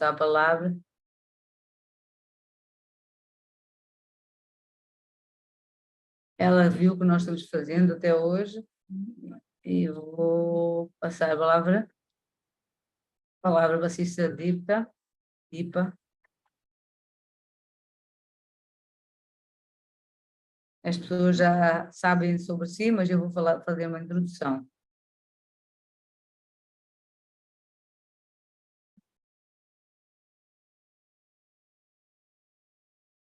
passar a palavra. Ela viu o que nós estamos fazendo até hoje e vou passar a palavra para a Sister Dipa. As pessoas já sabem sobre si, mas eu vou fazer uma introdução.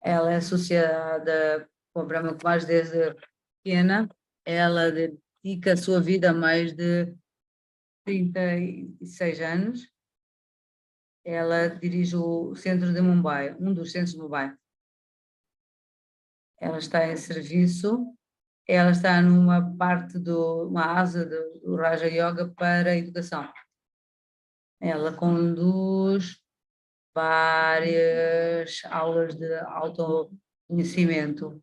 Ela é associada com a Brahma Kumaris desde pequena. Ela dedica a sua vida a mais de 36 anos. Ela dirige o centro de Mumbai, um dos centros de Mumbai. Ela está em serviço, ela está numa parte uma asa do Raja Yoga para a educação. Ela conduz várias aulas de autoconhecimento.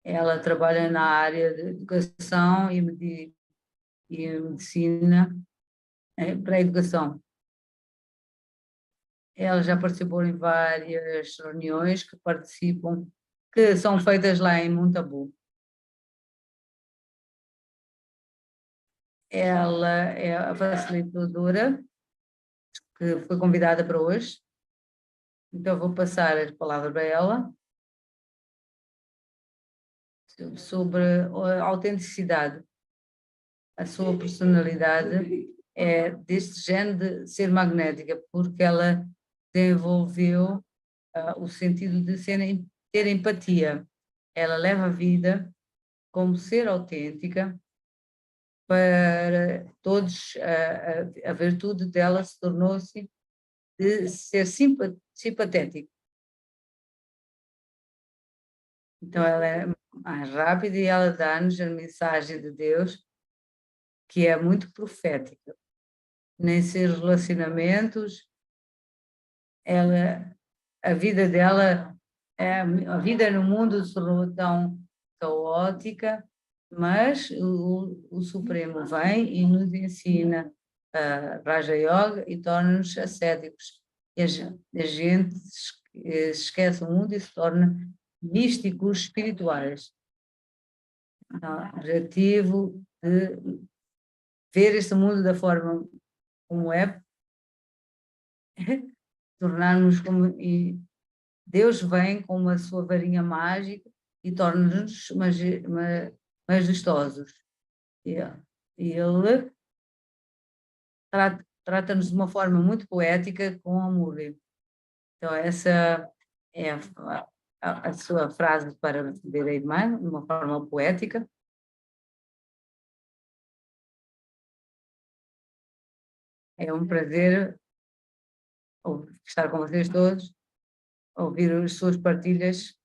Ela trabalha na área de educação e medicina para a educação. Ela já participou em várias reuniões que são feitas lá em Montabu. Ela é a facilitadora que foi convidada para hoje. Então vou passar a palavra para ela sobre a autenticidade. A sua personalidade é deste género de ser magnética, porque ela desenvolveu o sentido de ter empatia. Ela leva a vida como ser autêntica. Para todos, a virtude dela se tornou-se de ser simpatético. Então ela é mais rápida e ela dá-nos a mensagem de Deus, que é muito profética. Nem seus relacionamentos, a vida dela, a vida no mundo se tornou tão caótica, mas o Supremo vem e nos ensina Raja Yoga e torna-nos ascéticos. E a gente esquece o mundo e se torna místicos espirituais. Então, o objetivo de ver este mundo da forma como é, tornar-nos como... E Deus vem com a sua varinha mágica e torna-nos majestosos. E ele trata-nos de uma forma muito poética, com amor. Então, essa é a sua frase para receber a irmã, de uma forma poética. É um prazer estar com vocês todos, ouvir as suas partilhas.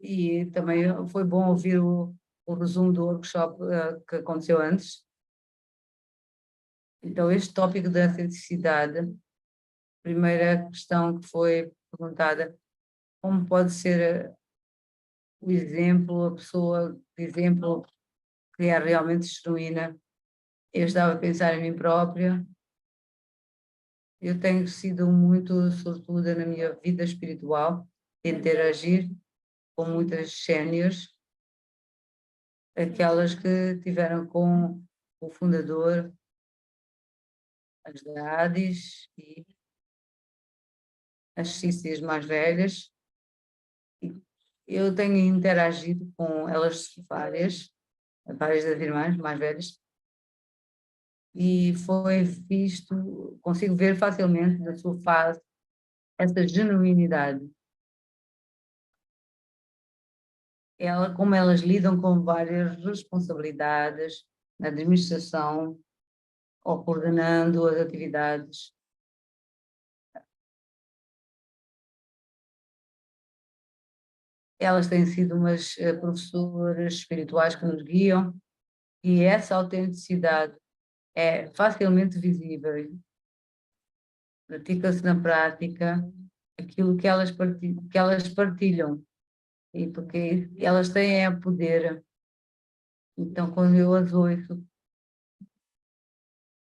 E também foi bom ouvir o resumo do workshop que aconteceu antes. Então, este tópico da autenticidade, primeira questão que foi perguntada, como pode ser o exemplo, a pessoa de exemplo que é realmente genuína? Eu estava a pensar em mim própria. Eu tenho sido muito sortuda na minha vida espiritual, de interagir com muitas séniores, aquelas que tiveram com o fundador, as Hades e as Cícias mais velhas. E eu tenho interagido com elas várias das irmãs mais velhas, e foi visto, consigo ver facilmente na sua face essa genuinidade. Como elas lidam com várias responsabilidades na administração ou coordenando as atividades. Elas têm sido umas professoras espirituais que nos guiam, e essa autenticidade é facilmente visível. Pratica-se na prática aquilo que elas partilham, e porque elas têm poder. Então, quando eu as ouço,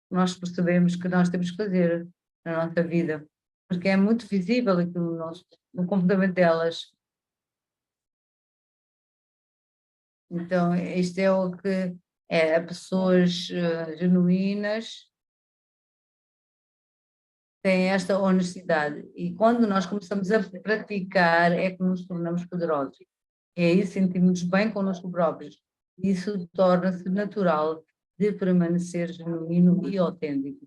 nós percebemos que nós temos que fazer na nossa vida, porque é muito visível aquilo no comportamento delas. Então, isto é o que é, pessoas genuínas têm esta honestidade. E quando nós começamos a praticar, é que nos tornamos poderosos. É aí sentimos bem connosco próprios. Isso torna-se natural de permanecer genuíno e autêntico.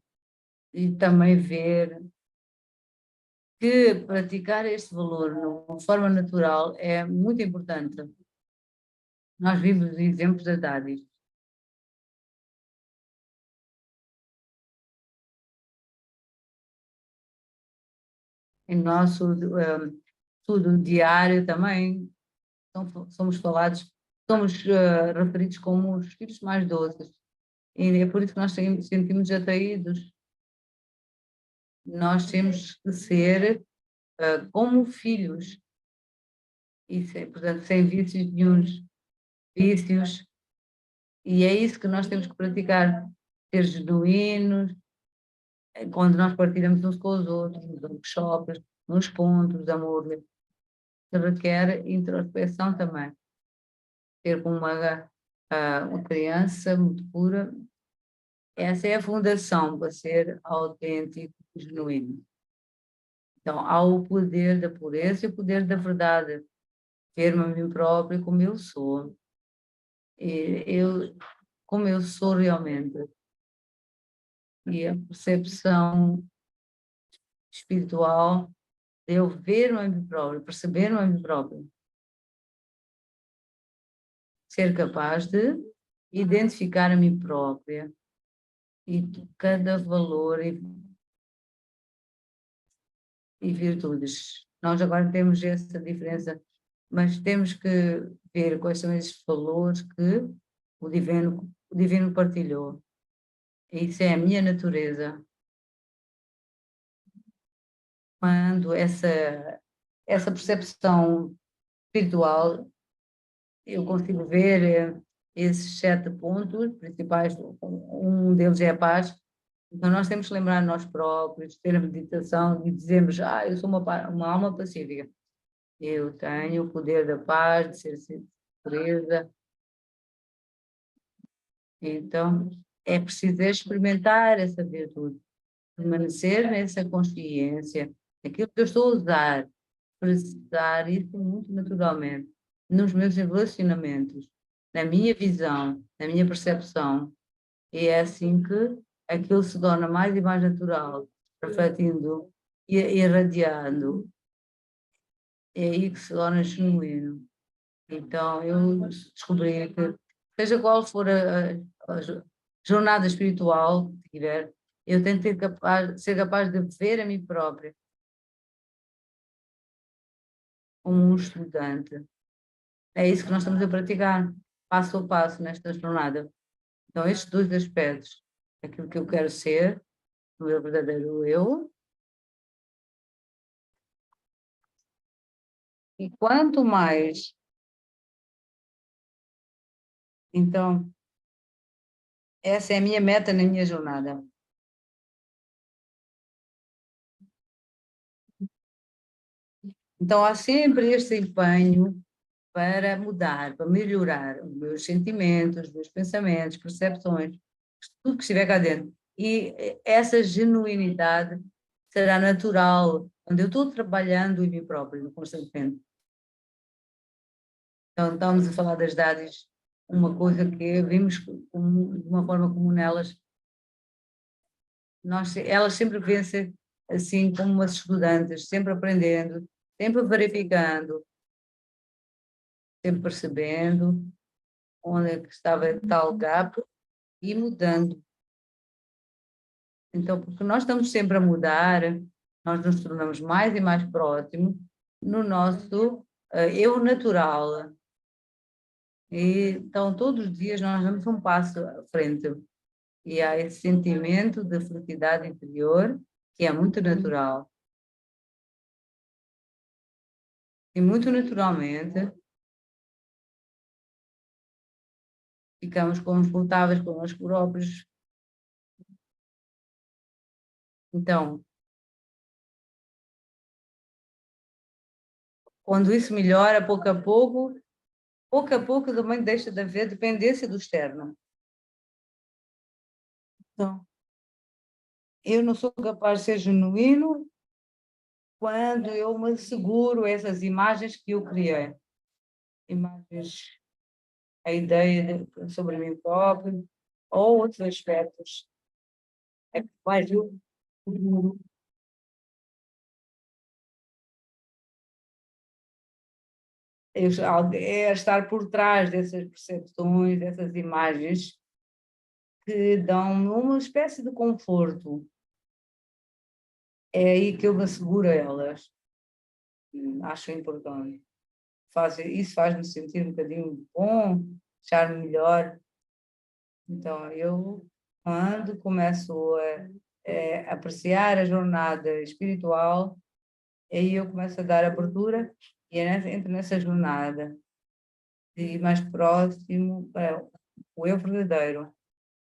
E também ver que praticar este valor de uma forma natural é muito importante. Nós vimos exemplos da Dadis. Em nosso estudo diário também somos falados, somos referidos como os filhos mais doces. E é por isso que nós sentimos atraídos. Nós temos que ser como filhos, portanto, sem vícios nenhuns, vícios, e é isso que nós temos que praticar, ser genuínos, quando nós partilhamos uns com os outros, nos workshops, nos pontos de amor, que requer introspeção também. Ser como uma criança muito pura, essa é a fundação para ser autêntico e genuíno. Então, há o poder da pureza e o poder da verdade. Ver-me a mim próprio como eu sou. Como eu sou realmente. E a percepção espiritual de eu ver-me a mim próprio, perceber-me a mim próprio. Ser capaz de identificar a mim própria e cada valor e virtudes. Nós agora temos essa diferença, mas temos que ver quais são esses valores que o divino partilhou. Isso é a minha natureza. Quando essa percepção espiritual, eu consigo ver esses 7 pontos principais, um deles é a paz. Então nós temos que lembrar nós próprios, ter a meditação e dizermos, eu sou uma alma pacífica. Eu tenho o poder da paz, de ser surpresa. Então é preciso experimentar essa virtude, permanecer nessa consciência, aquilo que eu estou a usar, expressar isso muito naturalmente, nos meus relacionamentos, na minha visão, na minha percepção. E é assim que aquilo se torna mais e mais natural, refletindo e irradiando. É aí que se torna genuíno. Então, eu descobri que, seja qual for a jornada espiritual que tiver, eu tenho que ser capaz de ver a mim própria como um estudante. É isso que nós estamos a praticar, passo a passo, nesta jornada. Então, estes 2 aspectos, aquilo que eu quero ser, o meu verdadeiro eu, e quanto mais, então, essa é a minha meta na minha jornada. Então, há sempre este empenho para mudar, para melhorar os meus sentimentos, os meus pensamentos, percepções, tudo que estiver cá dentro. E essa genuinidade será natural quando eu estou trabalhando em mim próprio, constantemente. Então, estamos a falar das dádivas, uma coisa que vimos de uma forma comum nelas, elas sempre vencem assim como umas estudantes, sempre aprendendo, sempre verificando, sempre percebendo onde é que estava tal gap e mudando. Então, porque nós estamos sempre a mudar, nós nos tornamos mais e mais próximos no nosso eu natural. E, então, todos os dias nós damos um passo à frente. E há esse sentimento de felicidade interior que é muito natural. E muito naturalmente ficamos confortáveis com nós próprios, Então, quando isso melhora, pouco a pouco também deixa de haver dependência do externo. Então, eu não sou capaz de ser genuíno quando eu me seguro essas imagens que eu criei. Imagens, a ideia sobre mim próprio, ou outros aspectos. É mais é estar por trás dessas percepções, dessas imagens que dão uma espécie de conforto. É aí que eu me asseguro a elas. Acho importante. Isso faz-me sentir um bocadinho bom, achar-me melhor. Então, eu, quando começo a apreciar a jornada espiritual, aí eu começo a dar abertura e entro nessa jornada de ir mais próximo para o eu verdadeiro,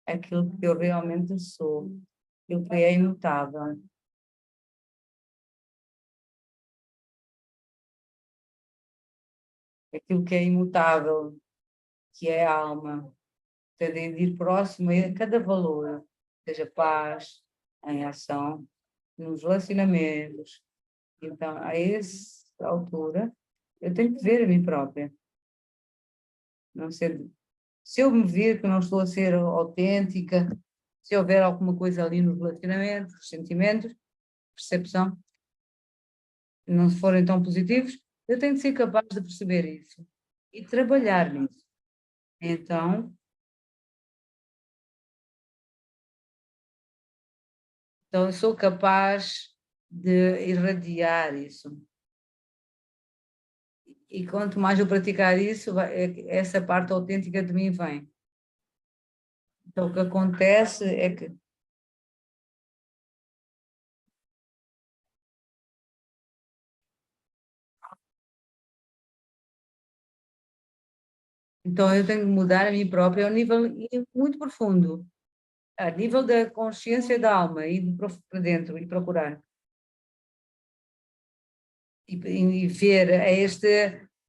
aquilo que eu realmente sou, aquilo que é imutável. Aquilo que é imutável, que é a alma, de ir próximo a cada valor, seja paz, em ação, nos relacionamentos. Então, a essa altura, eu tenho que ver a mim própria. Não ser, se eu me vir que não estou a ser autêntica, se houver alguma coisa ali nos relacionamentos, sentimentos, percepção, não forem tão positivos, eu tenho que ser capaz de perceber isso e trabalhar nisso. Então eu sou capaz de irradiar isso. E quanto mais eu praticar isso, essa parte autêntica de mim vem. Então o que acontece é que então eu tenho que mudar a mim própria a um nível muito profundo, a nível da consciência da alma, ir para dentro e procurar. E ver esta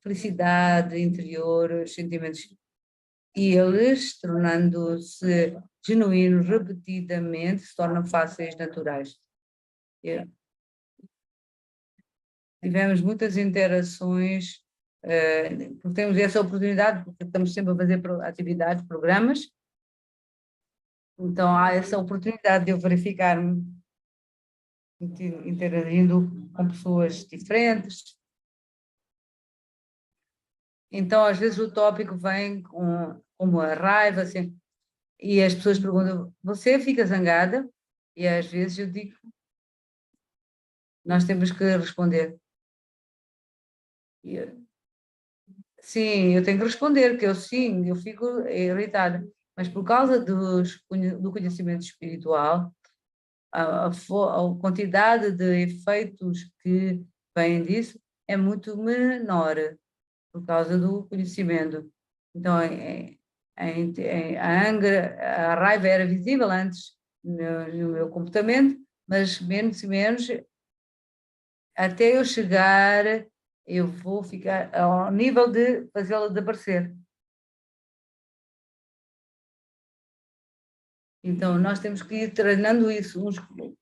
felicidade interior, os sentimentos, e eles, tornando-se genuínos repetidamente, se tornam fáceis, naturais. Tivemos muitas interações, porque temos essa oportunidade, porque estamos sempre a fazer atividades, programas, então há essa oportunidade de eu verificar-me interagindo com pessoas diferentes. Então, às vezes, o tópico vem com uma raiva, assim, e as pessoas perguntam: você fica zangada? E às vezes eu digo: nós temos que responder. Sim, eu tenho que responder, que eu sim, eu fico irritada, mas por causa do conhecimento espiritual, a quantidade de efeitos que vêm disso é muito menor por causa do conhecimento. Então, a raiva era visível antes no meu comportamento, mas menos e menos, até eu chegar, eu vou ficar ao nível de fazê-la desaparecer. Então, nós temos que ir treinando isso uns com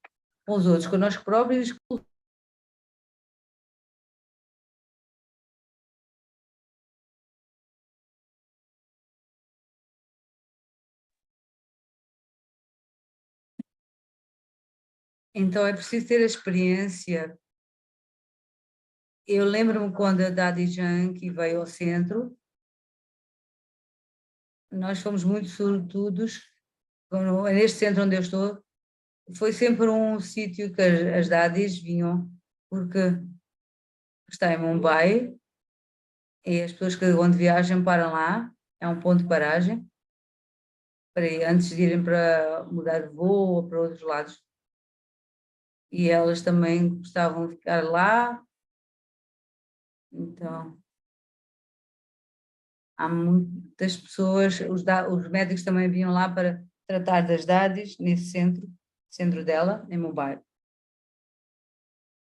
os outros, connosco próprios. Então, é preciso ter a experiência. Eu lembro-me quando a Dadi Janki veio ao centro, nós fomos muito sortudos. Neste centro onde eu estou, foi sempre um sítio que as Dadis vinham, porque está em Mumbai, e as pessoas que onde viajam param lá, é um ponto de paragem, antes de irem para mudar de voo ou para outros lados. E elas também gostavam de ficar lá, então há muitas pessoas, os médicos também vinham lá para tratar das Dadis, nesse centro dela, em Mumbai.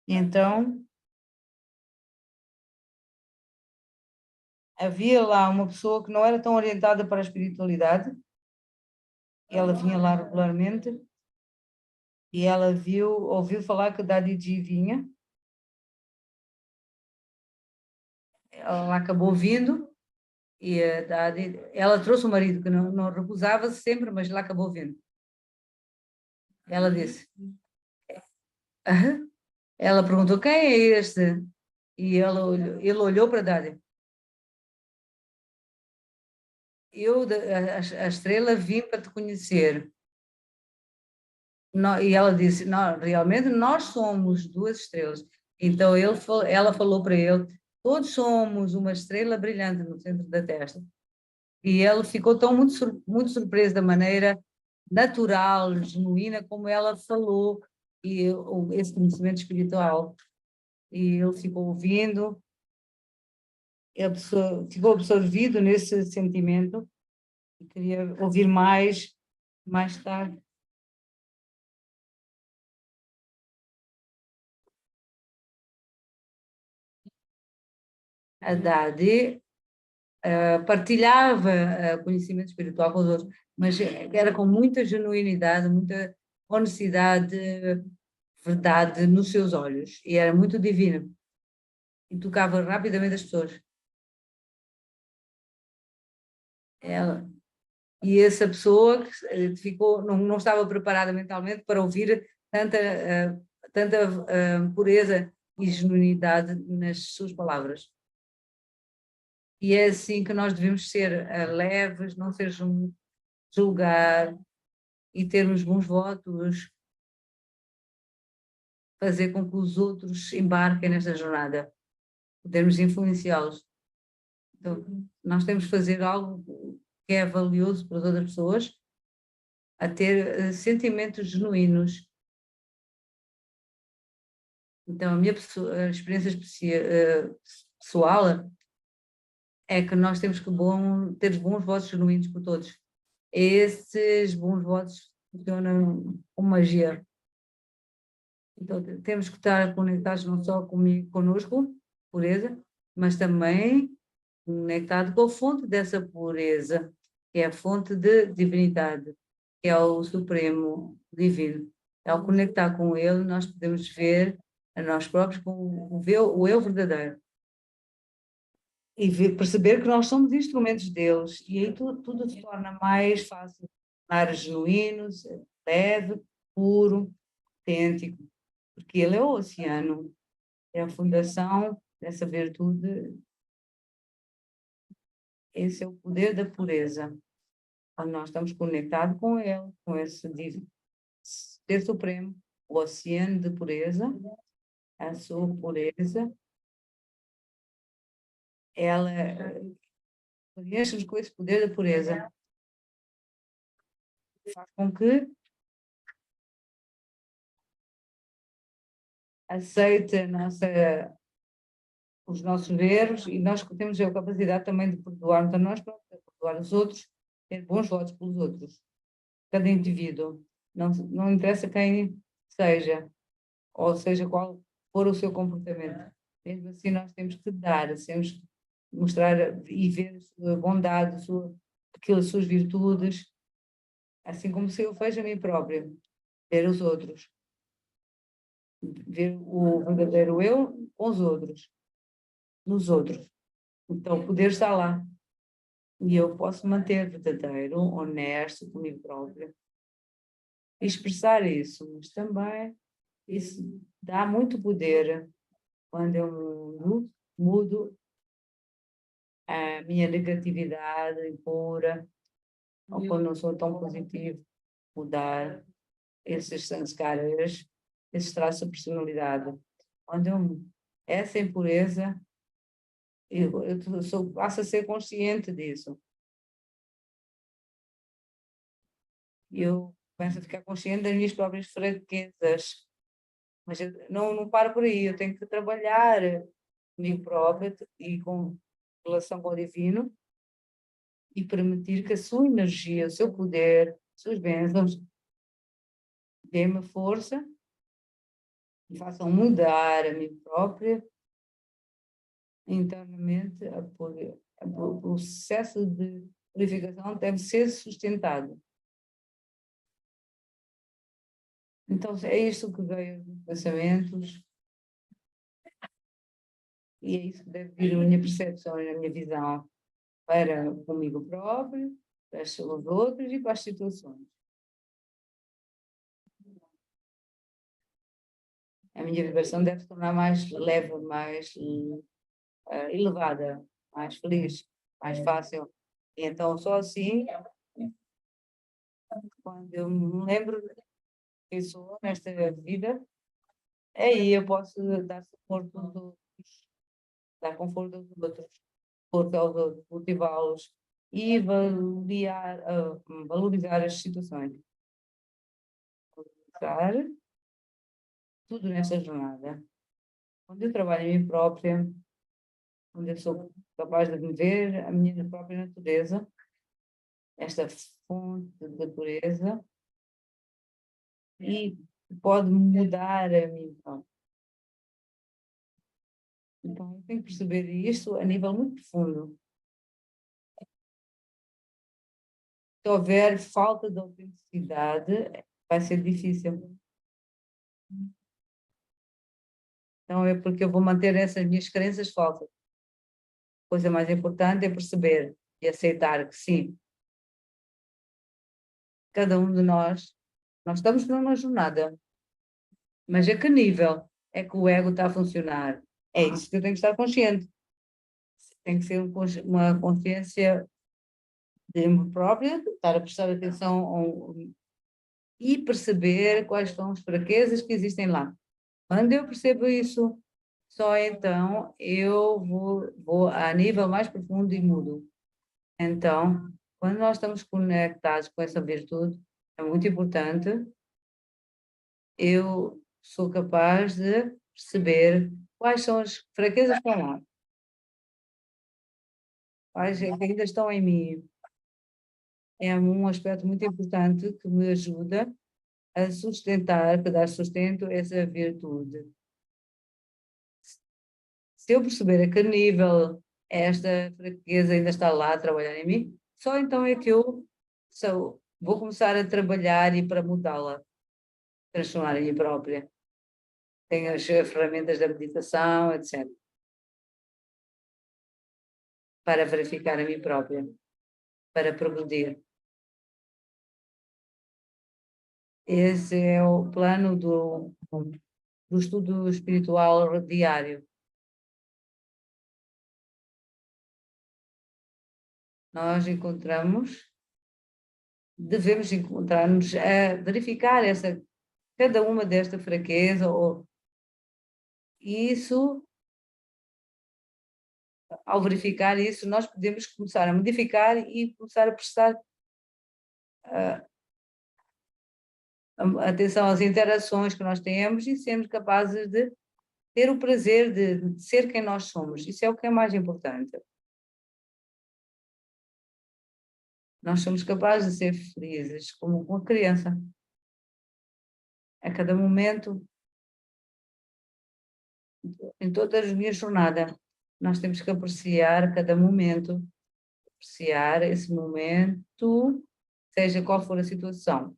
Então, havia lá uma pessoa que não era tão orientada para a espiritualidade, ela vinha lá regularmente, e ela ouviu falar que Dadiji vinha, ela acabou vindo, e ela trouxe o marido, que não recusava sempre, mas lá acabou vindo. Ela disse, ela perguntou, quem é este? E ele olhou para Dádia. A estrela, vim para te conhecer. E ela disse, não, realmente nós somos duas estrelas. Então ela falou para ele, todos somos uma estrela brilhante no centro da testa. E ele ficou muito surpreso da maneira natural, genuína, como ela falou, e esse conhecimento espiritual. E ele ficou ouvindo, ficou absorvido nesse sentimento, e queria ouvir mais tarde. A Dade partilhava conhecimento espiritual com os outros, mas era com muita genuinidade, muita honestidade, verdade nos seus olhos, e era muito divino, e tocava rapidamente as pessoas. Ela, e essa pessoa que não estava preparada mentalmente para ouvir tanta pureza e genuinidade nas suas palavras. E é assim que nós devemos ser leves, não ser julgar e termos bons votos, fazer com que os outros embarquem nesta jornada, podermos influenciá-los. Então, nós temos que fazer algo que é valioso para as outras pessoas, a ter sentimentos genuínos. Então, a minha experiência pessoal é que nós temos que ter bons votos genuínos por todos. Esses bons votos funcionam como magia. Então, temos que estar conectados não só conosco, pureza, mas também conectado com a fonte dessa pureza, que é a fonte de divinidade, que é o Supremo Divino. Ao conectar com ele, nós podemos ver a nós próprios como o eu verdadeiro. E perceber que nós somos instrumentos deles, e aí tudo se torna mais fácil, mais genuíno, leve, puro, autêntico, porque ele é o oceano, é a fundação dessa virtude, esse é o poder da pureza. Quando nós estamos conectados com ele, com esse ser supremo, o oceano de pureza, a sua pureza, ela preenche-nos com esse poder da pureza, faz com que aceite os nossos erros, e nós temos a capacidade também de perdoar-nos a nós próprios, de perdoar os outros, ter bons votos pelos outros. Cada indivíduo, não interessa quem seja, ou seja qual for o seu comportamento. Mesmo assim, nós temos que temos que mostrar e ver a sua bondade, as suas virtudes, assim como se eu vejo a mim própria, ver os outros, ver o verdadeiro eu com os outros, nos outros. Então, o poder está lá. E eu posso manter verdadeiro, honesto comigo próprio, e expressar isso, mas também isso dá muito poder quando eu mudo a minha negatividade impura, ou quando não sou tão positivo, mudar esses sanskaras, esses traços de personalidade. Quando essa impureza, passo a ser consciente disso. Eu começo a ficar consciente das minhas próprias fraquezas. Mas eu não paro por aí, eu tenho que trabalhar comigo própria e com relação com o divino, e permitir que a sua energia, o seu poder, as suas bênçãos, dê-me força me façam mudar a mim própria internamente. O processo de purificação deve ser sustentado. Então, é isto que veio dos pensamentos, e é isso que deve vir a minha percepção e a minha visão para comigo próprio, para os outros e para as situações. A minha vibração deve se tornar mais leve, mais elevada, mais feliz, mais fácil. E então, só assim, quando eu me lembro de quem sou nesta vida, aí eu posso dar suporte aos outros, dar conforto aos outros, suporte aos outros, motivá-los e valorizar as situações. Valorizar tudo nessa jornada. Quando eu trabalho em mim própria, onde eu sou capaz de viver a minha própria natureza, esta fonte de pureza, e pode mudar a mim própria. Então, eu tenho que perceber isto a nível muito profundo. Se houver falta de autenticidade, vai ser difícil. Então, é porque eu vou manter essas minhas crenças falsas. A coisa mais importante é perceber e aceitar que sim, cada um de nós estamos numa jornada, mas a que nível é que o ego está a funcionar? É isso que eu tenho que estar consciente. Tem que ser uma consciência de mim própria, estar a prestar atenção e perceber quais são as fraquezas que existem lá. Quando eu percebo isso, só então eu vou a nível mais profundo e mudo. Então, quando nós estamos conectados com essa virtude, é muito importante, eu sou capaz de perceber quais são as fraquezas que estão lá, quais é que ainda estão em mim. É um aspecto muito importante que me ajuda a sustentar, que dá sustento a essa virtude. Se eu perceber a que nível esta fraqueza ainda está lá a trabalhar em mim, só então é que eu vou começar a trabalhar e para mudá-la, transformar em mim própria. Tenho as ferramentas da meditação, etc., para verificar a mim própria, para progredir. Esse é o plano do estudo espiritual diário. Nós devemos encontrar-nos a verificar cada uma desta fraqueza, e isso, ao verificar isso, nós podemos começar a modificar e começar a prestar atenção às interações que nós temos e sermos capazes de ter o prazer de ser quem nós somos. Isso é o que é mais importante. Nós somos capazes de ser felizes como uma criança. A cada momento, em toda a minha jornada, nós temos que apreciar cada momento, apreciar esse momento, seja qual for a situação.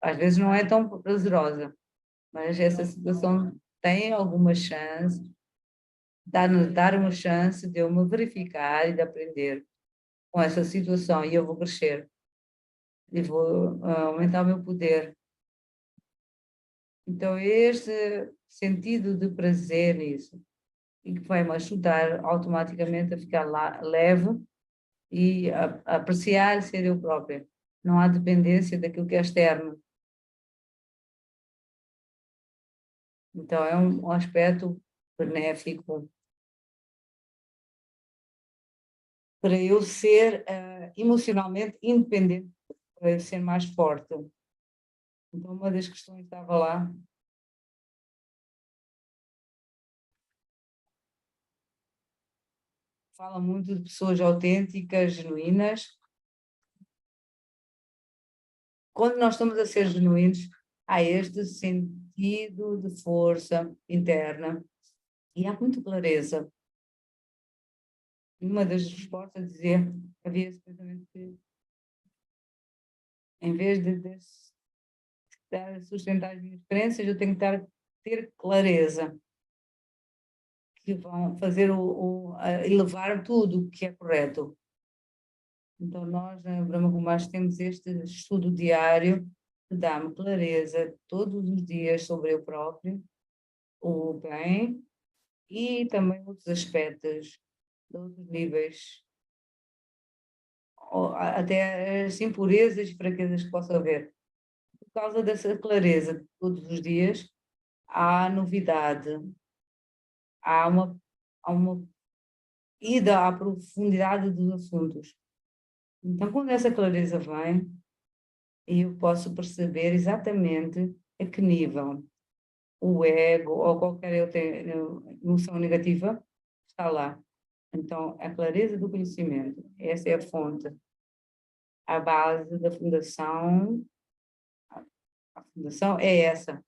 Às vezes não é tão prazerosa, mas essa situação tem alguma chance, dar uma chance de eu me verificar e de aprender com essa situação, e eu vou crescer e vou aumentar o meu poder. Então, este sentido de prazer nisso, e que vai me ajudar automaticamente a ficar leve e a apreciar ser eu própria. Não há dependência daquilo que é externo. Então, é um aspecto benéfico para eu ser emocionalmente independente, para eu ser mais forte. Então, uma das questões estava lá. Fala muito de pessoas autênticas, genuínas. Quando nós estamos a ser genuínos, há este sentido sentido de força interna e há muita clareza. Uma das respostas dizia, havia esse pensamento que, em vez de estar a sustentar as minhas crenças, eu tenho que ter clareza, que vão fazer elevar tudo o que é correto. Então, nós, na Brahma Kumaris, temos este estudo diário que dá-me clareza todos os dias sobre eu próprio, o bem e também outros aspectos, de outros níveis, até as impurezas e fraquezas que possa haver. Por causa dessa clareza, todos os dias, há novidade, há uma ida à profundidade dos assuntos. Então, quando essa clareza vem, eu posso perceber exatamente a que nível o ego ou qualquer outra emoção negativa está lá. Então, a clareza do conhecimento, essa é a fonte, a base da fundação. A fundação é essa.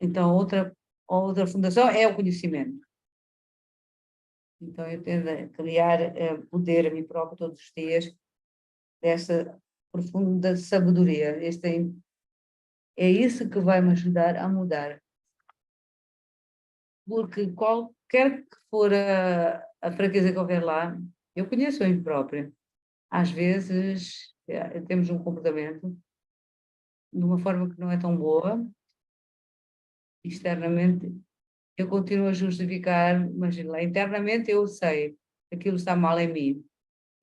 Então, outra fundação é o conhecimento. Então, eu tendo a criar poder a mim próprio todos os dias, dessa profunda sabedoria. É isso que vai me ajudar a mudar. Porque qualquer que for a fraqueza que houver lá, eu conheço a mim própria. Às vezes, temos um comportamento de uma forma que não é tão boa, externamente, eu continuo a justificar, mas lá internamente eu sei que aquilo está mal em mim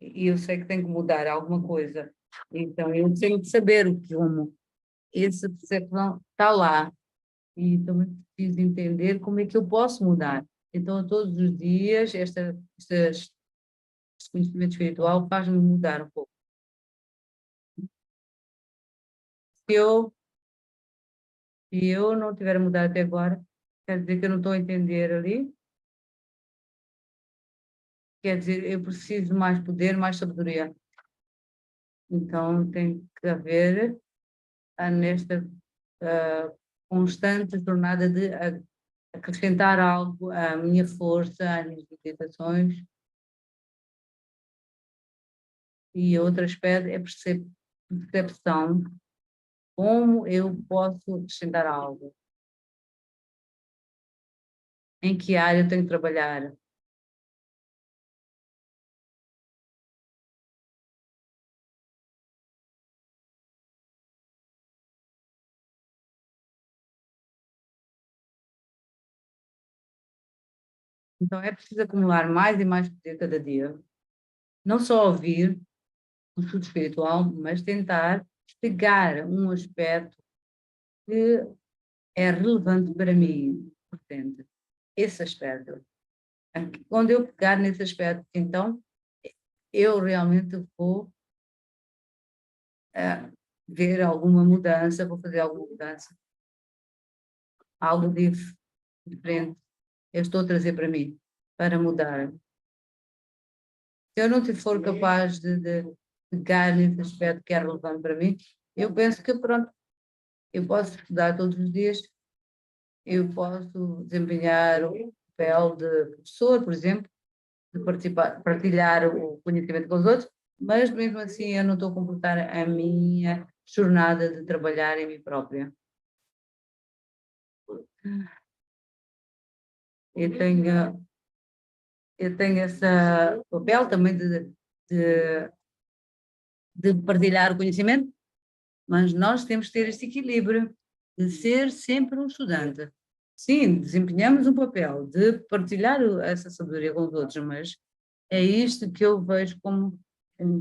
e eu sei que tenho que mudar alguma coisa. Então eu tenho que saber o que como. Essa percepção está lá e também preciso entender como é que eu posso mudar. Então, todos os dias, este conhecimento espiritual faz-me mudar um pouco. Se eu não tiver mudado até agora, quer dizer que eu não estou a entender ali, quer dizer, eu preciso de mais poder, mais sabedoria. Então, tem que haver nesta constante jornada de acrescentar algo à minha força, às minhas meditações. E outro aspecto é percepção, como eu posso acrescentar algo, em que área eu tenho que trabalhar. Então é preciso acumular mais e mais poder cada dia. Não só ouvir o estudo espiritual, mas tentar pegar um aspecto que é relevante para mim, portanto, esse aspecto. Quando eu pegar nesse aspecto, então, eu realmente vou ver alguma mudança, vou fazer alguma mudança, algo diferente. Eu estou a trazer para mim, para mudar. Se eu não for capaz de pegar nesse aspecto que é relevante para mim, eu penso que pronto, eu posso estudar todos os dias, eu posso desempenhar o papel de professor, por exemplo, de partilhar o conhecimento com os outros, mas mesmo assim eu não estou a completar a minha jornada de trabalhar em mim própria. Eu tenho, eu tenho esse papel também de partilhar o conhecimento, mas nós temos que ter este equilíbrio de ser sempre um estudante. Sim, desempenhamos um papel de partilhar essa sabedoria com os outros, mas é isto que eu vejo como em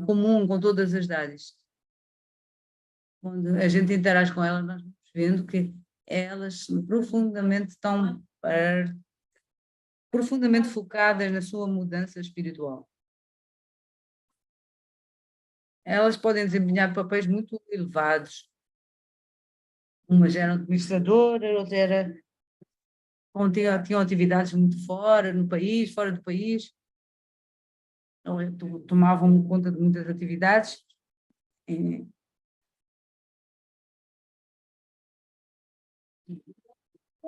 comum com todas as idades. Quando a gente interage com elas, nós vamos vendo que elas profundamente estão profundamente focadas na sua mudança espiritual. Elas podem desempenhar papéis muito elevados. Umas eram administradoras, outras tinham atividades muito fora, no país, fora do país. Tomavam conta de muitas atividades.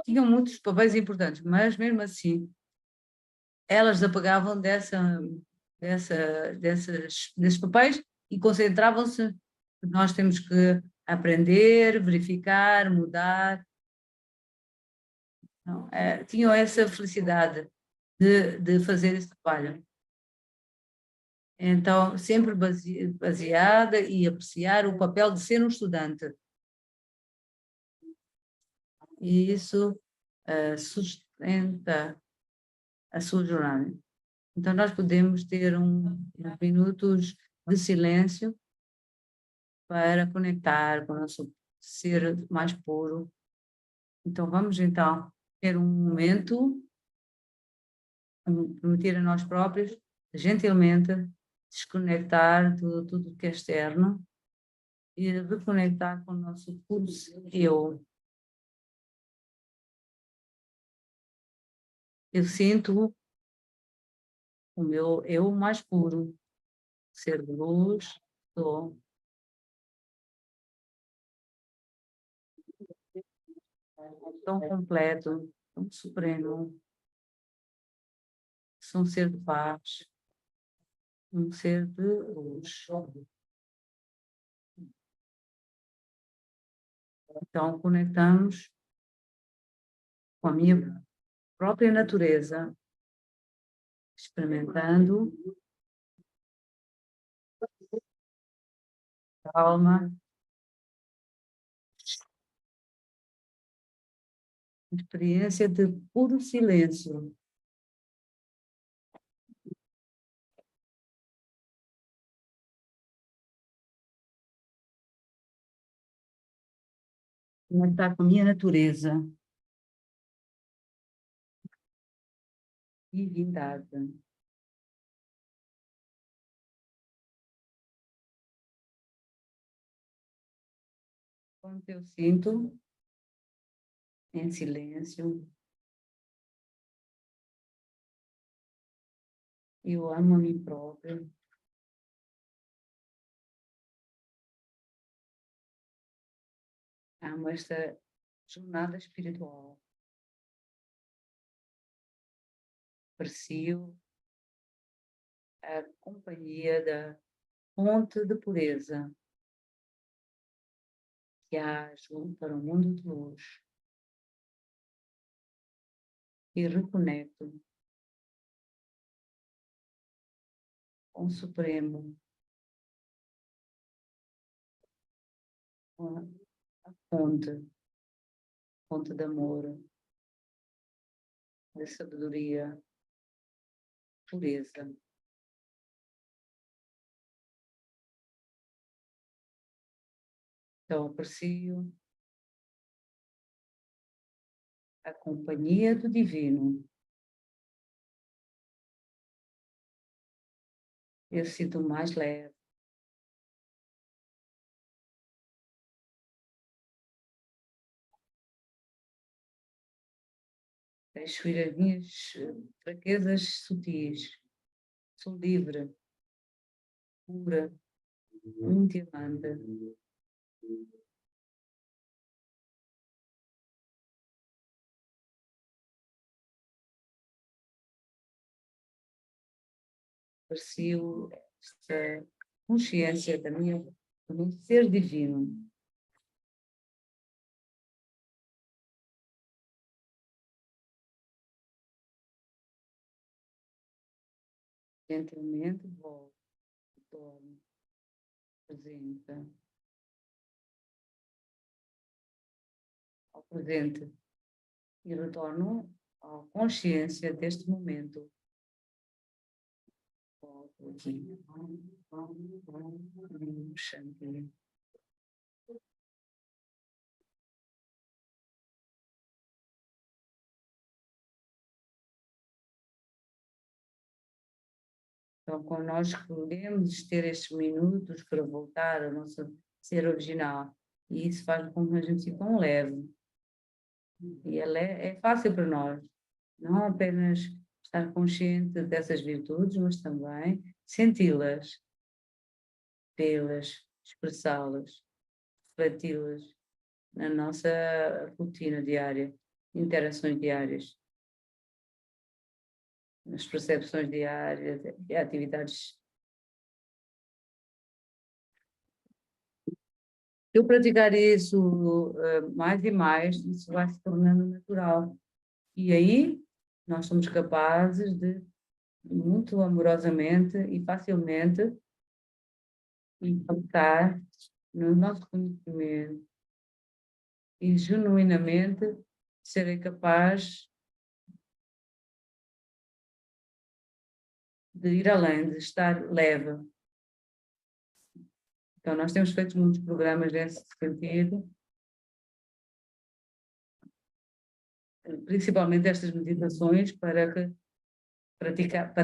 tinham muitos papéis importantes, mas mesmo assim elas desapegavam desses papéis e concentravam-se. Nós temos que aprender, verificar, mudar. Não, tinham essa felicidade de fazer esse trabalho. Então, sempre baseada e apreciar o papel de ser um estudante. E isso sustenta a sua jornada. Então, nós podemos ter uns minutos de silêncio para conectar com o nosso ser mais puro. Então, vamos então ter um momento, permitir a nós próprios, gentilmente, desconectar de tudo que é externo e reconectar com o nosso puro eu. Eu sinto o meu eu mais puro, ser de luz, sou tão completo, tão supremo, sou um ser de paz, um ser de luz. Então, conectamos com a minha própria natureza, experimentando calma, experiência de puro silêncio. Conectar com a minha natureza, divindade. Quando eu sinto em silêncio, eu amo a mim própria, amo esta jornada espiritual. Aprecio a companhia da fonte de pureza que age para o mundo de luz e reconecto com o Supremo, com a fonte de amor, de sabedoria, pureza. Então, aprecio a companhia do divino. Eu sinto mais leve. Deixo ir as minhas fraquezas sutis. Sou livre, pura, um diamante. Aprecio esta consciência do meu ser divino. Gentilmente volto, torno presente, ao presente e retorno à consciência deste momento. Volto aqui. Shanti. Então, quando nós escolhemos ter estes minutos para voltar ao nosso ser original, e isso faz com que a gente fique tão leve. E ela é fácil para nós, não apenas estar consciente dessas virtudes, mas também senti-las, vê-las, expressá-las, refleti-las na nossa rotina diária. interações diárias, nas percepções diárias, atividades. Se eu praticar isso mais e mais, isso vai se tornando natural. E aí nós somos capazes de, muito amorosamente e facilmente, impactar no nosso conhecimento e genuinamente serem capaz de ir além, de estar leve. Então, nós temos feito muitos programas nesse sentido, principalmente estas meditações, para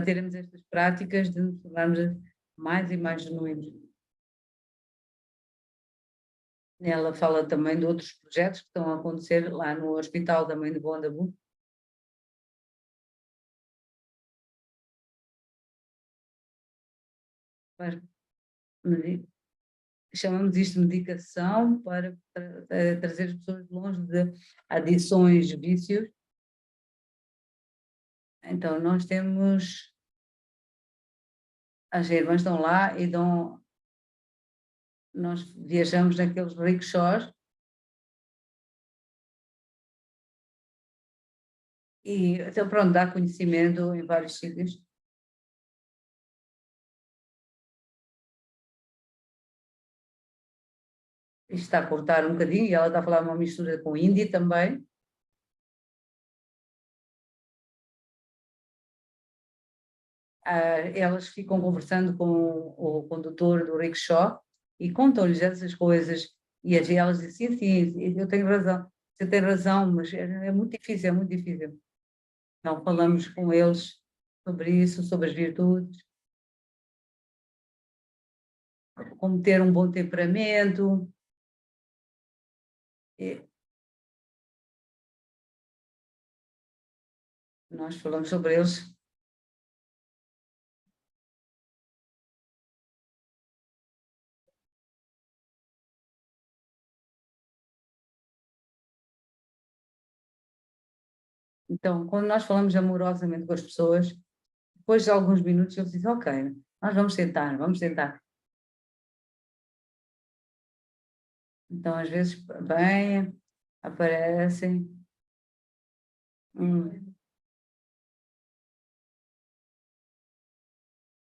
termos estas práticas de nos tornarmos mais e mais genuínos. Ela fala também de outros projetos que estão a acontecer lá no Hospital da Mãe de Bondabu. Chamamos isto de medicação para trazer as pessoas longe de adições, vícios. Então, nós temos... As irmãs estão lá e nós viajamos naqueles rickshaws e, então, pronto, dá conhecimento em vários sítios. Isto está a cortar um bocadinho e ela está a falar uma mistura com hindi também. Elas ficam conversando com o condutor do rickshaw e contam-lhes essas coisas e elas dizem, sim, eu tenho razão, você tem razão, mas é muito difícil, é muito difícil. Então falamos com eles sobre isso, sobre as virtudes, como ter um bom temperamento. E nós falamos sobre eles. Então, quando nós falamos amorosamente com as pessoas, depois de alguns minutos eles dizem, ok, nós vamos sentar, vamos sentar. Então, às vezes, bem, aparecem.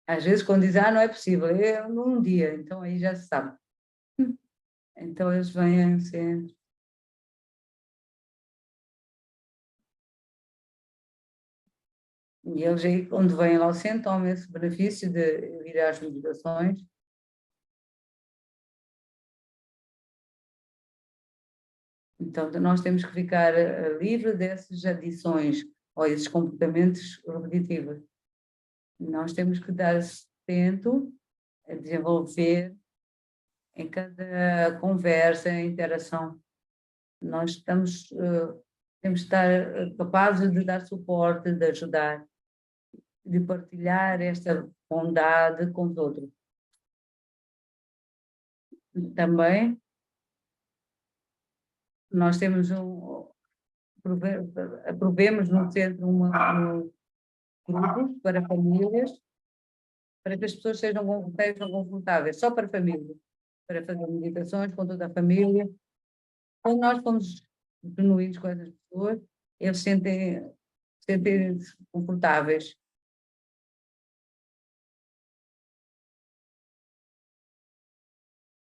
Às vezes, quando dizem, não é possível, é num dia, então aí já se sabe. Então, eles vêm sempre. E eles aí, quando vêm lá ao centro, tomam esse benefício de ir às meditações. Então, nós temos que ficar livre dessas adições ou esses comportamentos repetitivos. Nós temos que dar sustento a desenvolver em cada conversa, interação. Nós temos que estar capazes de dar suporte, de ajudar, de partilhar esta bondade com os outros. Também nós temos aprovemos no centro grupos para famílias, para que as pessoas sejam confortáveis, só para família, para fazer meditações com toda a família. Quando nós fomos genuínos com essas pessoas, eles sentem-se confortáveis.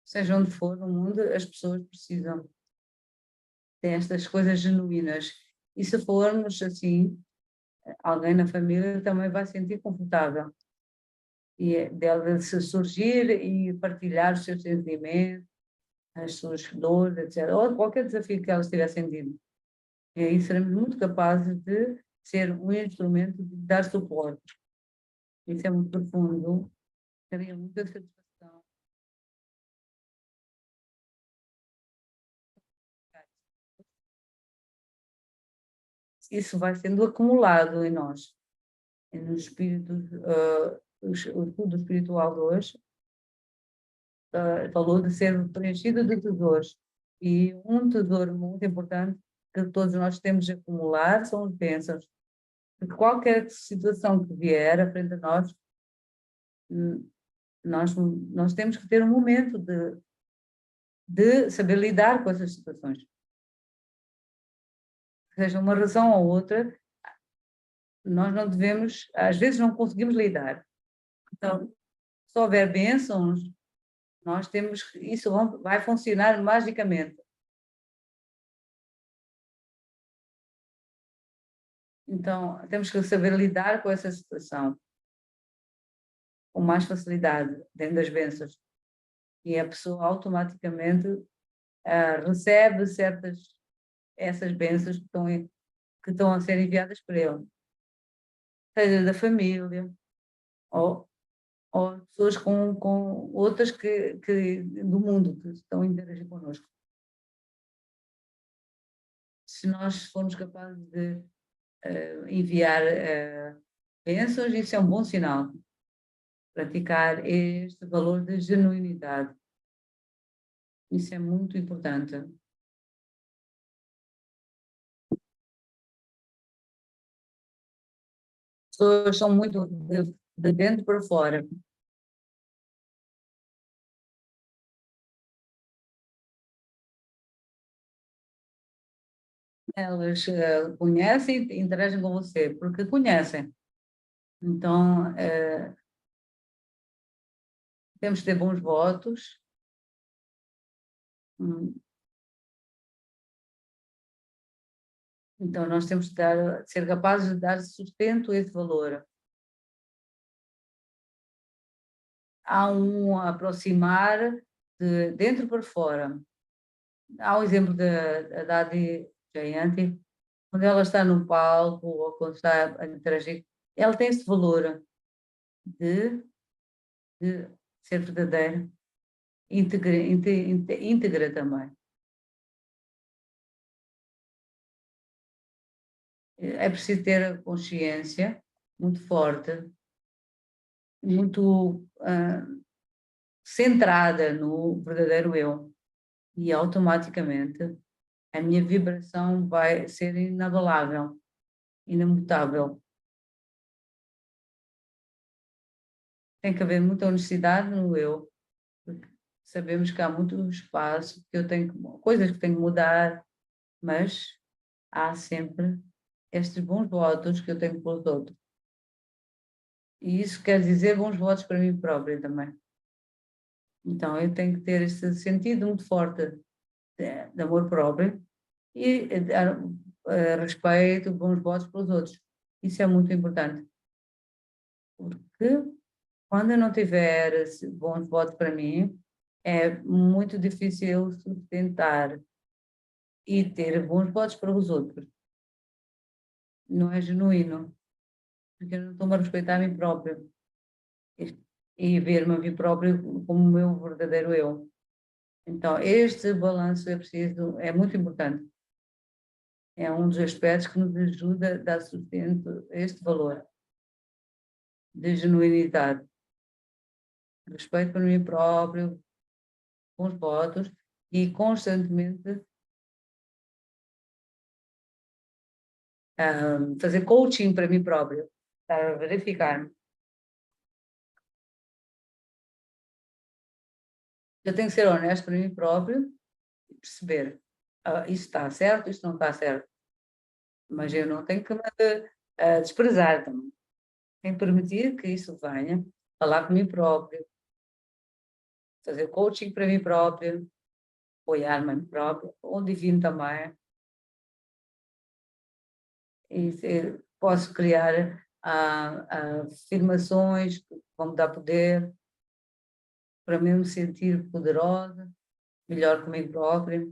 Seja onde for no mundo, as pessoas precisam destas coisas genuínas. E se formos assim, alguém na família também vai se sentir confortável. E dela se surgir e partilhar os seus sentimentos, as suas dores, etc. Ou qualquer desafio que ela estiver sentindo. E aí seremos muito capazes de ser um instrumento de dar suporte. Isso é muito profundo, teria muita satisfação. Isso vai sendo acumulado em nós, no espírito, o estudo espiritual de hoje falou de ser preenchido de tesouros, e um tesouro muito importante que todos nós temos de acumular são as bênçãos. Porque qualquer situação que vier à frente de nós, nós temos que ter um momento de saber lidar com essas situações. Seja uma razão ou outra, nós não devemos, às vezes não conseguimos lidar. Então, se houver bênçãos, nós temos, isso vai funcionar magicamente. Então, temos que saber lidar com essa situação com mais facilidade dentro das bênçãos. E a pessoa automaticamente recebe essas bênçãos que estão a ser enviadas para ele. Seja da família, ou pessoas com outras do mundo que estão a interagir connosco. Se nós formos capazes de enviar bênçãos, isso é um bom sinal. Praticar este valor de genuinidade. Isso é muito importante. As pessoas são muito de dentro para fora. Elas conhecem e interagem com você, porque conhecem. Então, temos que ter bons votos. Então, nós temos que ser capazes de dar sustento a esse valor. Há um aproximar de dentro para fora. Há um exemplo da Dadi Jayanti, quando ela está no palco ou quando está a interagir, ela tem esse valor de ser verdadeira, íntegra também. É preciso ter a consciência muito forte, muito centrada no verdadeiro eu, e automaticamente a minha vibração vai ser inabalável, imutável. Tem que haver muita honestidade no eu, porque sabemos que há muito espaço, que eu tenho coisas que tenho que mudar, mas há sempre estes bons votos que eu tenho pelos outros. E isso quer dizer bons votos para mim própria também. Então, eu tenho que ter este sentido muito forte de amor próprio e dar respeito, bons votos pelos outros. Isso é muito importante. Porque quando eu não tiver bons votos para mim, é muito difícil eu sustentar e ter bons votos para os outros. Não é genuíno, porque eu não estou-me a respeitar a mim próprio e ver-me a mim próprio como o meu verdadeiro eu. Então, este balanço é muito importante. É um dos aspectos que nos ajuda a dar sustento a este valor de genuinidade, respeito por mim próprio, com os votos e constantemente fazer coaching para mim próprio, para verificar. Eu tenho que ser honesto para mim próprio e perceber isto está certo, isto não está certo. Mas eu não tenho que me desprezar também. Tenho que permitir que isso venha, falar com mim próprio, fazer coaching para mim próprio, apoiar-me a mim próprio, o divino também. E posso criar afirmações que vão me dar poder para mim me sentir poderosa, melhor comigo própria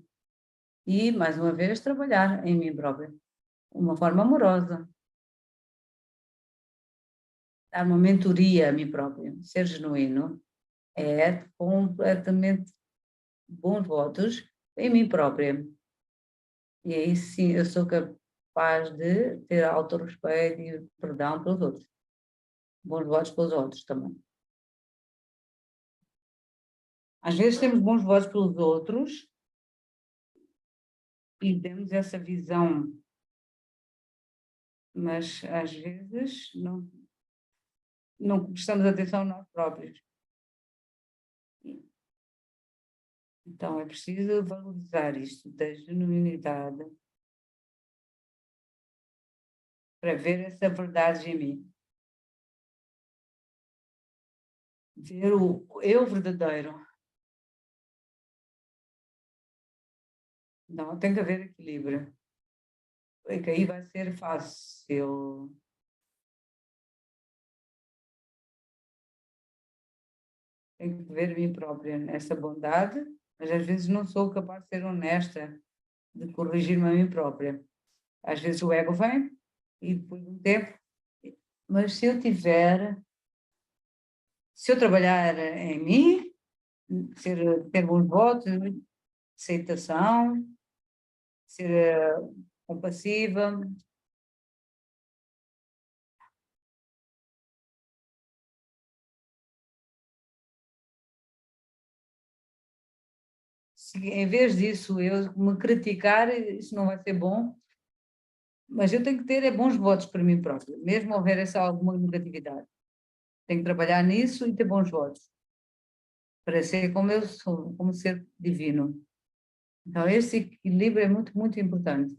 e, mais uma vez, trabalhar em mim própria, de uma forma amorosa. Dar uma mentoria a mim própria, ser genuíno, é completamente bons votos em mim própria. E aí sim eu sou capaz de ter autorrespeito e perdão pelos outros. Bons votos pelos outros também. Às vezes temos bons votos pelos outros e temos essa visão, mas às vezes não prestamos atenção a nós próprios. Então é preciso valorizar isto da genuinidade para ver essa verdade em mim. Ver o eu verdadeiro. Não, tem que haver equilíbrio. É que aí vai ser fácil. Tenho que ver a mim própria nessa bondade, mas às vezes não sou capaz de ser honesta, de corrigir-me a mim própria. Às vezes o ego vem e depois de um tempo, mas se eu trabalhar em mim, ter bons votos, aceitação, ser compassiva, se em vez disso eu me criticar, isso não vai ser bom, mas eu tenho que ter bons votos para mim própria, mesmo houver essa alguma negatividade. Tenho que trabalhar nisso e ter bons votos, para ser como eu sou, como ser divino. Então, esse equilíbrio é muito, muito importante.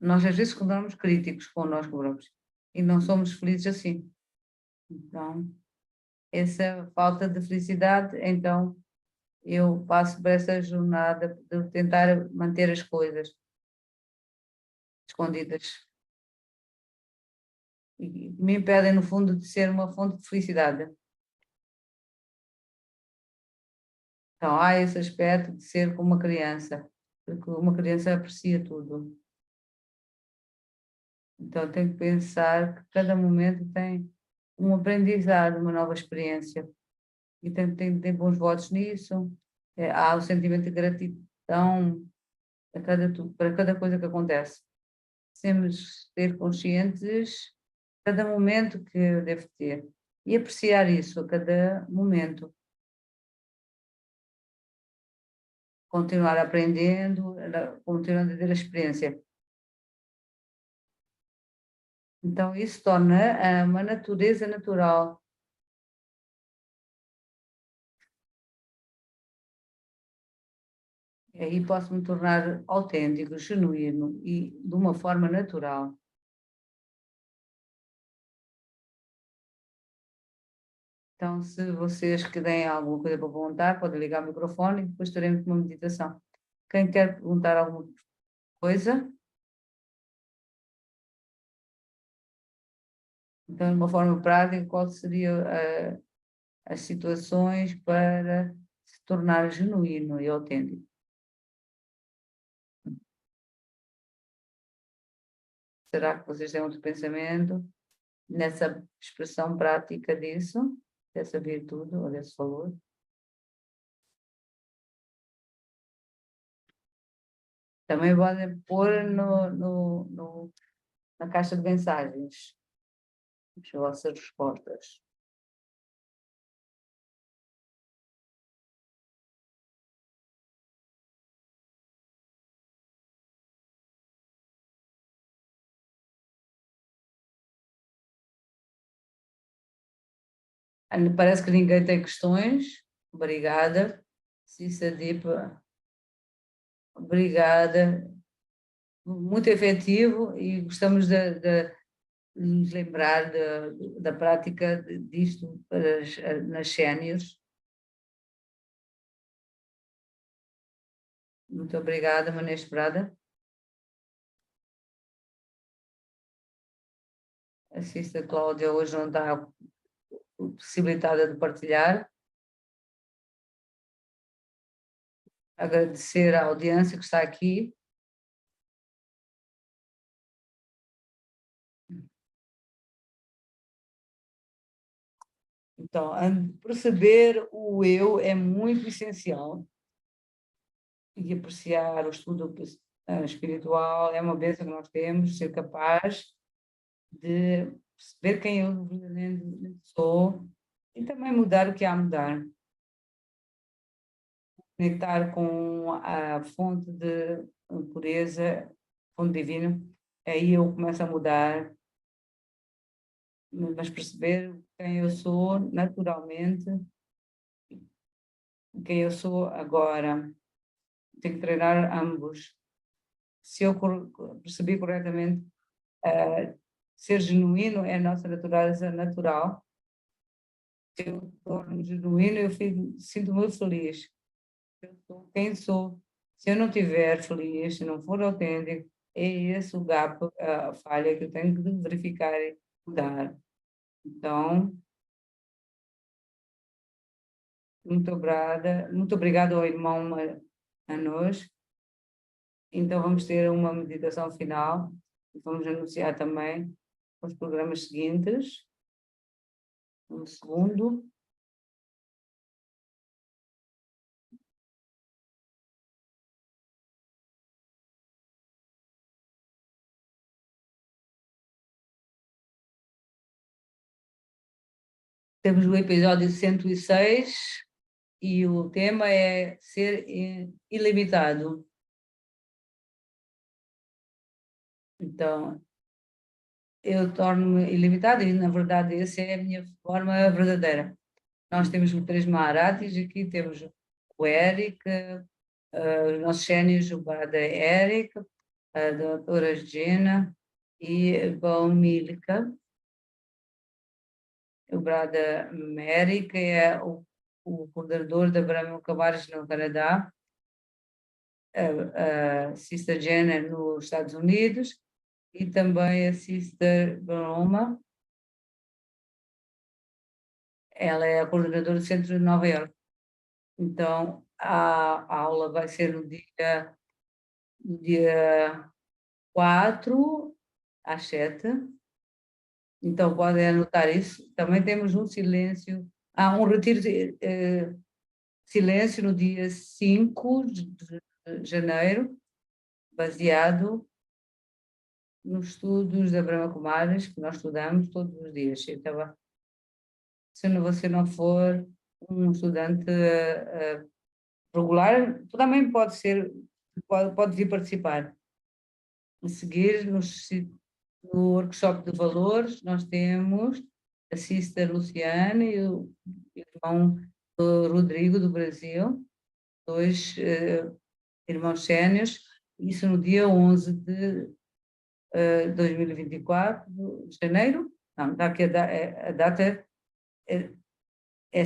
Nós, às vezes, tornamos críticos com nós próprios e não somos felizes assim. Então, essa falta de felicidade, então, eu passo por essa jornada de tentar manter as coisas escondidas e me impedem, no fundo, de ser uma fonte de felicidade. Então, há esse aspecto de ser como uma criança, porque uma criança aprecia tudo. Então, tenho que pensar que cada momento tem um aprendizado, uma nova experiência. E tenho que ter bons votos nisso. Há o sentimento de gratidão para cada coisa que acontece. Temos ter conscientes cada momento que eu devo ter e apreciar isso a cada momento. Continuar aprendendo, continuando a ter a experiência. Então, isso torna uma natureza natural. E aí posso me tornar autêntico, genuíno e de uma forma natural. Então, se vocês querem alguma coisa para perguntar, podem ligar o microfone e depois teremos uma meditação. Quem quer perguntar alguma coisa? Então, de uma forma prática, quais seriam as situações para se tornar genuíno e autêntico? Será que vocês têm outro pensamento nessa expressão prática disso, dessa virtude ou desse valor? Também podem pôr na caixa de mensagens as vossas respostas. Parece que ninguém tem questões. Obrigada. Cissa Dipa, obrigada. Muito efetivo e gostamos de nos lembrar da prática disto para nas séniores. Muito obrigada, Maria Esperada. A Cissa Cláudia hoje não está possibilitada de partilhar. Agradecer à audiência que está aqui. Então, perceber o eu é muito essencial e apreciar o estudo espiritual é uma bênção que nós temos, ser capaz de perceber quem eu verdadeiramente sou e também mudar o que há a mudar. conectar com a fonte de pureza, fonte divina, aí eu começo a mudar, mas perceber quem eu sou naturalmente, quem eu sou agora. Tenho que treinar ambos. Se eu percebi corretamente, ser genuíno é a nossa natureza natural. Se eu torno genuíno, eu sinto muito feliz. Eu sou quem sou. Se eu não estiver feliz, se não for autêntico, é esse o gap, a falha que eu tenho que verificar e mudar. Então, muito obrigada ao irmão a nós. Então, vamos ter uma meditação final e vamos anunciar também os programas seguintes. Um segundo. Temos o episódio 106 e o tema é ser ilimitado. Então, eu torno-me ilimitado e, na verdade, essa é a minha forma verdadeira. Nós temos três Maharatis, aqui temos o Eric, os nossos sénios, o Bada Eric, a doutora Gina e a Baumilka. O Brada Mary, que é o coordenador da Brahma Kumaris no Canadá, a Sister Jenna nos Estados Unidos e também a Sister Broma. Ela é a coordenadora do Centro de Nova Iorque. Então, a aula vai ser no dia 4 às 7. Então, podem anotar isso. Também temos um silêncio, um retiro de silêncio no dia 5 de janeiro, baseado nos estudos da Brahma Kumaris, que nós estudamos todos os dias. Então, se você não for um estudante regular, também pode ser, pode vir participar. A seguir, no workshop de valores, nós temos a Sister Luciana e o irmão Rodrigo, do Brasil, dois irmãos sénios, isso no dia 11 de 2024, de janeiro, não, daqui a data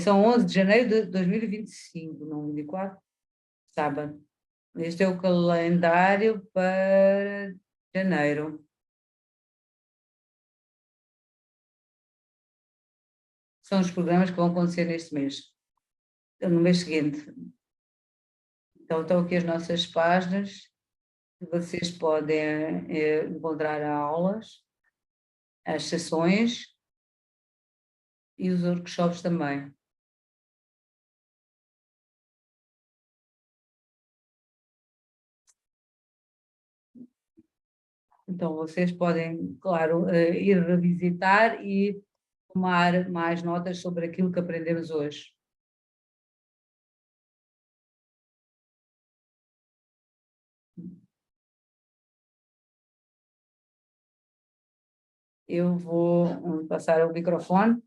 são 11 de janeiro de 2025, não 24, sábado. Este é o calendário para janeiro. São os programas que vão acontecer neste mês, no mês seguinte. Então, estão aqui as nossas páginas, que vocês podem encontrar aulas, as sessões e os workshops também. Então, vocês podem, claro, ir revisitar e tomar mais notas sobre aquilo que aprendemos hoje. Eu vou passar o microfone.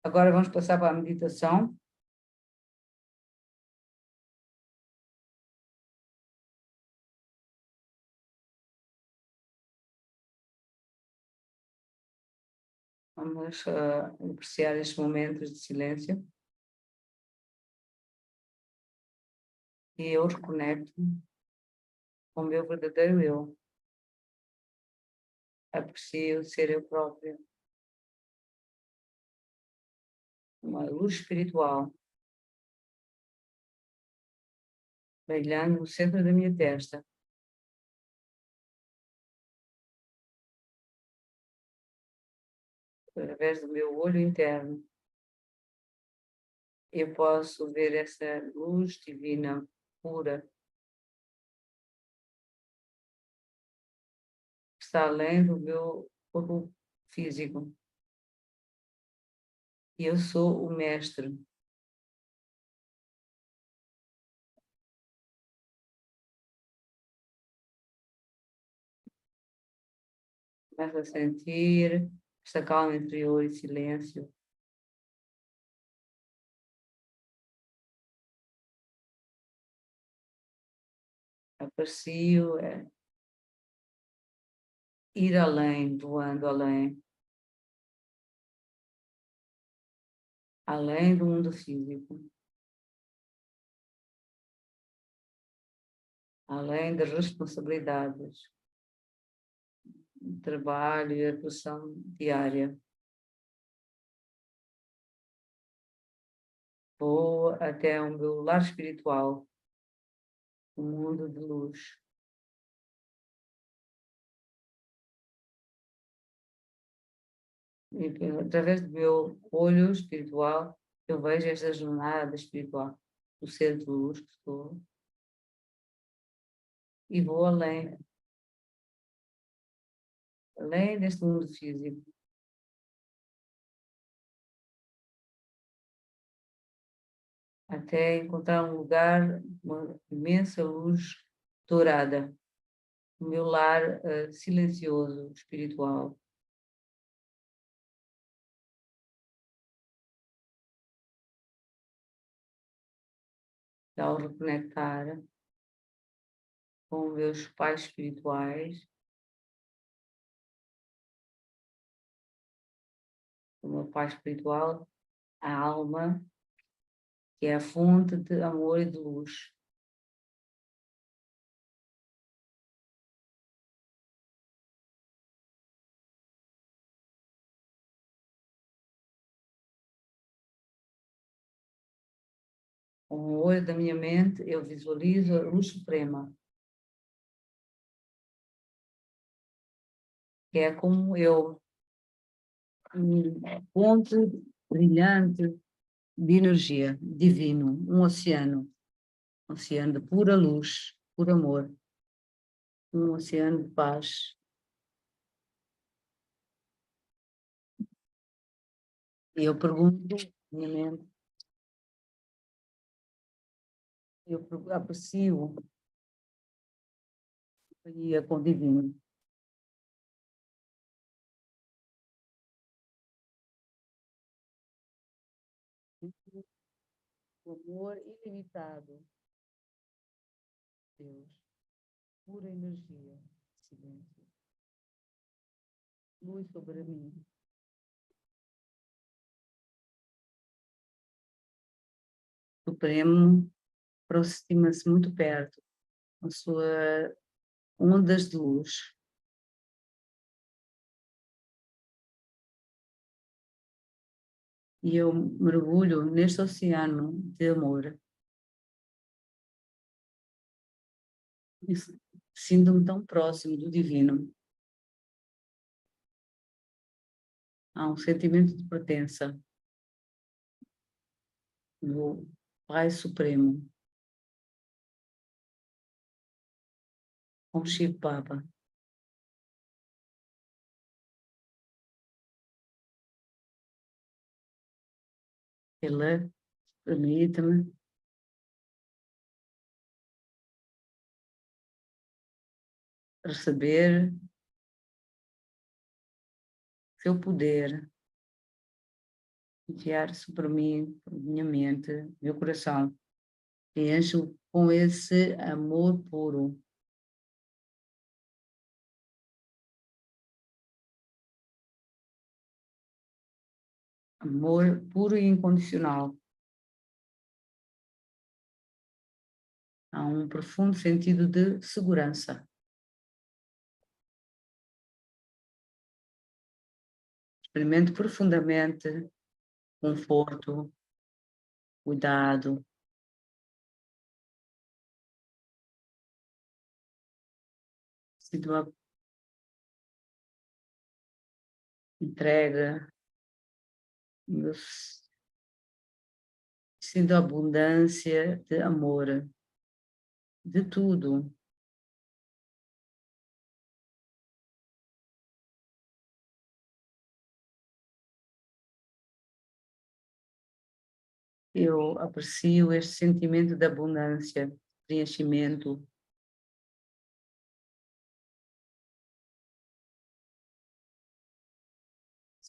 Agora vamos passar para a meditação. Vamos apreciar estes momentos de silêncio. E eu reconecto com o meu verdadeiro eu. Aprecio ser eu própria. Uma luz espiritual brilhando no centro da minha testa. Através do meu olho interno, eu posso ver essa luz divina pura que está além do meu corpo físico. E eu sou o mestre. Começa a sentir esta calma interior e silêncio. Aprecio ir além, voando além do mundo físico, além das responsabilidades, do trabalho e a atuação diária. Vou até o meu lar espiritual, o mundo de luz. E através do meu olho espiritual, eu vejo esta jornada espiritual, o ser de luz que sou, e vou além deste mundo físico, até encontrar um lugar, uma imensa luz dourada, o meu lar silencioso, espiritual. Ao reconectar com meus pais espirituais, o meu pai espiritual, a alma, que é a fonte de amor e de luz. Com o olho da minha mente, eu visualizo a luz suprema, que é como eu, ponte brilhante de energia, divino, um oceano de pura luz, puro amor, um oceano de paz. E eu pergunto, minha mente, eu aprecio a companhia com o divino. O amor ilimitado, Deus, pura energia, silêncio, luz sobre mim. Supremo aproxima-se muito perto, com suas ondas de luz. E eu mergulho neste oceano de amor. E sinto-me tão próximo do divino. Há um sentimento de pertença do Pai Supremo, com Shiva Baba. Ele permite-me receber seu poder, enviar sobre mim, por minha mente, meu coração, e encho com esse amor puro. Amor puro e incondicional. Há um profundo sentido de segurança. Experimento profundamente conforto, cuidado. Sinto uma entrega, sinto abundância de amor, de tudo. Eu aprecio este sentimento de abundância, preenchimento.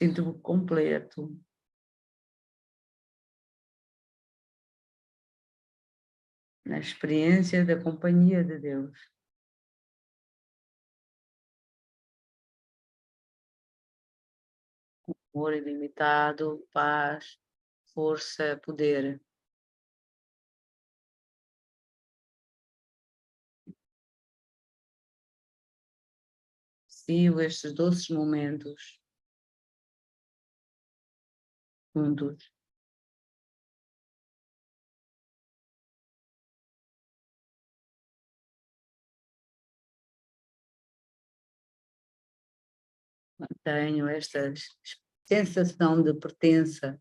sinto-me completo. Na experiência da companhia de Deus. Amor ilimitado, paz, força, poder. Vivo estes doces momentos juntos. Tenho esta sensação de pertença,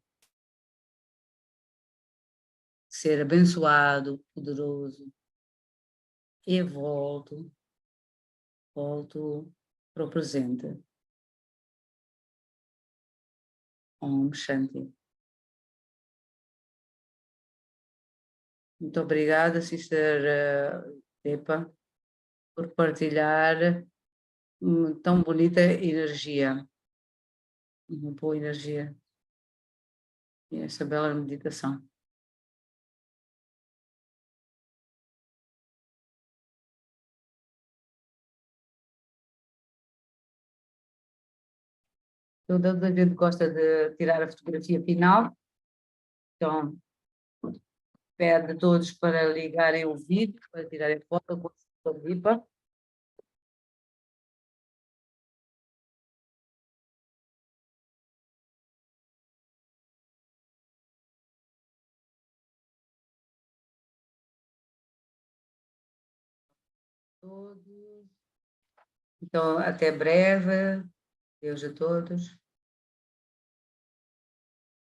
de ser abençoado, poderoso, e volto para o presente. Om Shanti. Muito obrigada, Sister Tepa, por partilhar tão bonita energia, uma boa energia e essa bela meditação. Toda a gente gosta de tirar a fotografia final, então pede a todos para ligarem o vídeo, para tirarem foto com a Lipa. Todos. Então, até breve. Deus a todos.